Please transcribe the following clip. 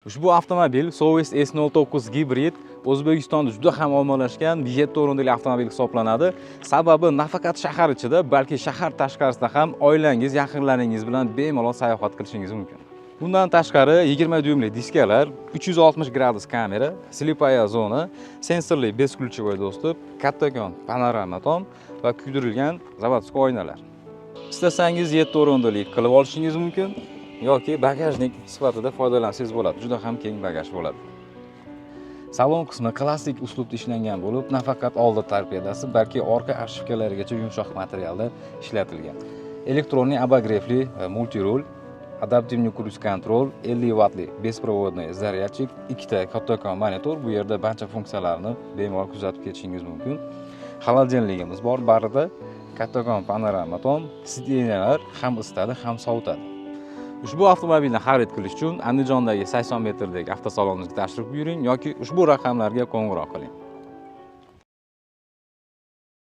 Ushbu avtomobil Sovis S09 gibrid O'zbekistonda juda ham ommalashgan budjet o'rinli avtomobil hisoblanadi. Sababi nafaqat shahar ichida, balki shahar tashqarisida ham oilangiz, yaqinlaringiz bilan bemalol sayohat qilishingiz mumkin. Bundan tashqari 20 dyumli diskalar, 360 gradus kamera, slipaya zona, sensorli besключевой достуp, kattakon panorama tom va kuydirilgan zavodskiy oynalar. Istasangiz 7 o'rinli qilib olishingiz mumkin yoki bagajnik sifatida foydalansangiz bo'ladi. Juda ham keng bagaj bo'ladi. Salon qismi klassik uslubda ishlangan bo'lib, nafaqat old torpedasi, balki orqa arshifkalarigacha yumshoq materialda ishlatilgan. Elektronli obogrefli multirul, adaptivniy cruise control, 50 wattli беспроводный zaryadchik, ikkita kattakon monitor, bu yerda barcha funksiyalarni bemalol kuzatib ketishingiz mumkin. Xolodilnigimiz bor barida, kattakon panorama tom, sideniyalar ham isitadi, ham sovutadi. Ushbu avtomobilni xarid qilish uchun Andijondagi 80 metrdagi avtosalonimizga tashrif buyuring yoki ushbu raqamlarga qo'ng'iroq qiling.